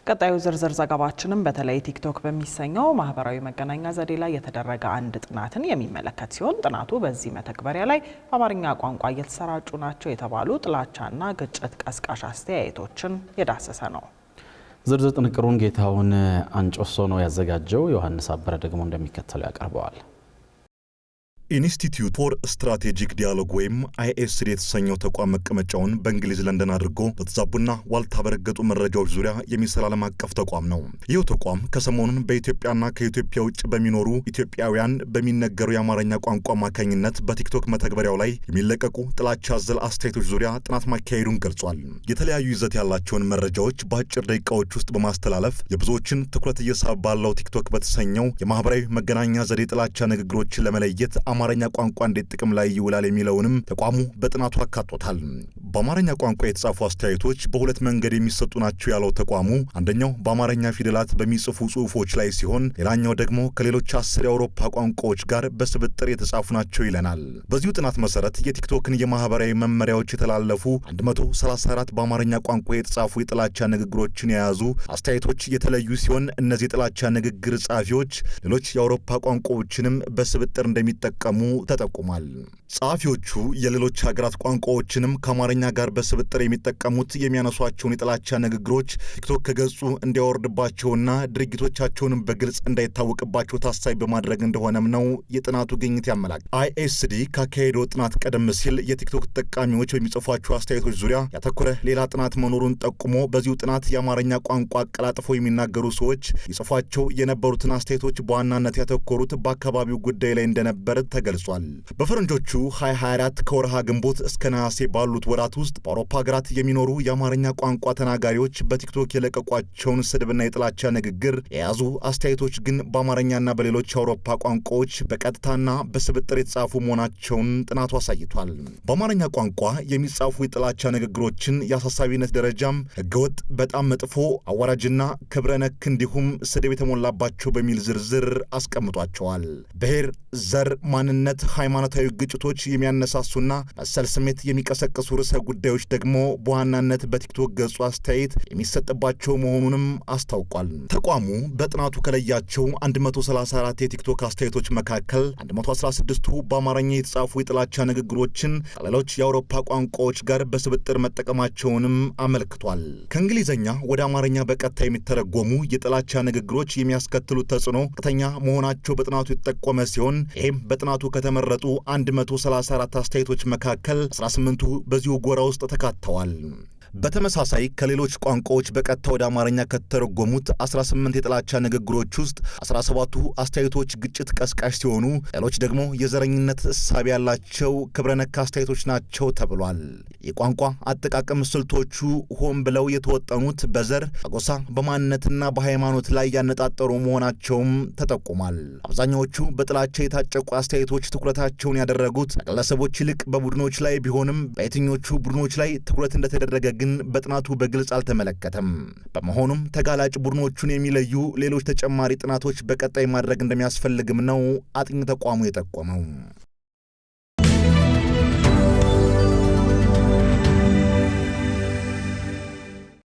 ቀጣዩ ዝርዝር ዘገባችንም በተለይ ቲክቶክ በሚሰኘው ማህበራዊ መገናኛ ዘዴ ላይ የተደረገ አንድ ጥናትን የሚመለከት ሲሆን ጥናቱ በዚህ መተግበሪያ ላይ በአማርኛ ቋንቋ እየተሰራጩ ናቸው የተባሉ ጥላቻና ግጭት ቀስቃሽ አስተያየቶችን የዳሰሰ ነው። ዝርዝር ጥንቅሩን ጌታውን አንጮሶ ነው ያዘጋጀው። ዮሐንስ አበረ ደግሞ እንደሚከተለው ያቀርበዋል። ኢንስቲትዩት ፎር ስትራቴጂክ ዲያሎግ ወይም ISD የተሰኘው ተቋም መቀመጫውን በእንግሊዝ ለንደን አድርጎ በተዛቡና ዋልታ በረገጡ መረጃዎች ዙሪያ የሚሰራ ዓለም አቀፍ ተቋም ነው። ይህ ተቋም ከሰሞኑን በኢትዮጵያና ከኢትዮጵያ ውጭ በሚኖሩ ኢትዮጵያውያን በሚነገሩ የአማርኛ ቋንቋ አማካኝነት በቲክቶክ መተግበሪያው ላይ የሚለቀቁ ጥላቻ አዘል አስተያየቶች ዙሪያ ጥናት ማካሄዱን ገልጿል። የተለያዩ ይዘት ያላቸውን መረጃዎች በአጭር ደቂቃዎች ውስጥ በማስተላለፍ የብዙዎችን ትኩረት እየሳበ ባለው ቲክቶክ በተሰኘው የማህበራዊ መገናኛ ዘዴ ጥላቻ ንግግሮችን ለመለየት አማርኛ ቋንቋ እንዴት ጥቅም ላይ ይውላል የሚለውንም ተቋሙ በጥናቱ አካቶታል። በአማርኛ ቋንቋ የተጻፉ አስተያየቶች በሁለት መንገድ የሚሰጡ ናቸው ያለው ተቋሙ አንደኛው በአማርኛ ፊደላት በሚጽፉ ጽሑፎች ላይ ሲሆን ሌላኛው ደግሞ ከሌሎች 10 የአውሮፓ ቋንቋዎች ጋር በስብጥር የተጻፉ ናቸው ይለናል። በዚሁ ጥናት መሰረት የቲክቶክን የማህበራዊ መመሪያዎች የተላለፉ 134 በአማርኛ ቋንቋ የተጻፉ የጥላቻ ንግግሮችን የያዙ አስተያየቶች የተለዩ ሲሆን እነዚህ የጥላቻ ንግግር ጻፊዎች ሌሎች የአውሮፓ ቋንቋዎችንም በስብጥር እንደሚጠቀሙ ተጠቁሟል። ጸሐፊዎቹ የሌሎች ሀገራት ቋንቋዎችንም ከአማርኛ ጋር በስብጥር የሚጠቀሙት የሚያነሷቸውን የጥላቻ ንግግሮች ቲክቶክ ከገጹ እንዲያወርድባቸውና ድርጊቶቻቸውንም በግልጽ እንዳይታወቅባቸው ታሳቢ በማድረግ እንደሆነም ነው የጥናቱ ግኝት ያመላክታል። ISD ካካሄደው ጥናት ቀደም ሲል የቲክቶክ ተጠቃሚዎች በሚጽፏቸው አስተያየቶች ዙሪያ ያተኮረ ሌላ ጥናት መኖሩን ጠቁሞ በዚሁ ጥናት የአማርኛ ቋንቋ አቀላጥፈው የሚናገሩ ሰዎች ይጽፏቸው የነበሩትን አስተያየቶች በዋናነት ያተኮሩት በአካባቢው ጉዳይ ላይ እንደነበር ተገልጿል። በፈረንጆቹ 2024 ከወርሃ ግንቦት እስከ ነሐሴ ባሉት ወራት ውስጥ በአውሮፓ ሀገራት የሚኖሩ የአማርኛ ቋንቋ ተናጋሪዎች በቲክቶክ የለቀቋቸውን ስድብና የጥላቻ ንግግር የያዙ አስተያየቶች ግን በአማርኛና በሌሎች የአውሮፓ ቋንቋዎች በቀጥታና በስብጥር የተጻፉ መሆናቸውን ጥናቱ አሳይቷል። በአማርኛ ቋንቋ የሚጻፉ የጥላቻ ንግግሮችን የአሳሳቢነት ደረጃም ህገወጥ፣ በጣም መጥፎ፣ አዋራጅና ክብረ ነክ እንዲሁም ስድብ የተሞላባቸው በሚል ዝርዝር አስቀምጧቸዋል። ብሔር፣ ዘር፣ ማንነት፣ ሃይማኖታዊ ግጭቶች የሚያነሳሱና መሰል ስሜት የሚቀሰቅሱ ርዕሰ ጉዳዮች ደግሞ በዋናነት በቲክቶክ ገጹ አስተያየት የሚሰጥባቸው መሆኑንም አስታውቋል። ተቋሙ በጥናቱ ከለያቸው 134 የቲክቶክ አስተያየቶች መካከል 116ቱ በአማርኛ የተጻፉ የጥላቻ ንግግሮችን ከሌሎች የአውሮፓ ቋንቋዎች ጋር በስብጥር መጠቀማቸውንም አመልክቷል። ከእንግሊዝኛ ወደ አማርኛ በቀጥታ የሚተረጎሙ የጥላቻ ንግግሮች የሚያስከትሉት ተጽዕኖ ከፍተኛ መሆናቸው በጥናቱ የተጠቆመ ሲሆን ይህም በጥናቱ ከተመረጡ 134 አስተያየቶች መካከል 18ቱ በዚሁ ጎራ ውስጥ ተካተዋል። በተመሳሳይ ከሌሎች ቋንቋዎች በቀጥታ ወደ አማርኛ ከተረጎሙት 18 የጥላቻ ንግግሮች ውስጥ 17ቱ አስተያየቶች ግጭት ቀስቃሽ ሲሆኑ ሌሎች ደግሞ የዘረኝነት እሳቤ ያላቸው ክብረነክ አስተያየቶች ናቸው ተብሏል። የቋንቋ አጠቃቀም ስልቶቹ ሆን ብለው የተወጠኑት በዘር፣ በጎሳ፣ በማንነትና በሃይማኖት ላይ ያነጣጠሩ መሆናቸውም ተጠቁሟል። አብዛኛዎቹ በጥላቻ የታጨቁ አስተያየቶች ትኩረታቸውን ያደረጉት በግለሰቦች ይልቅ በቡድኖች ላይ ቢሆንም በየትኞቹ ቡድኖች ላይ ትኩረት እንደተደረገ ግን በጥናቱ በግልጽ አልተመለከተም። በመሆኑም ተጋላጭ ቡድኖቹን የሚለዩ ሌሎች ተጨማሪ ጥናቶች በቀጣይ ማድረግ እንደሚያስፈልግም ነው አጥኚ ተቋሙ የጠቆመው።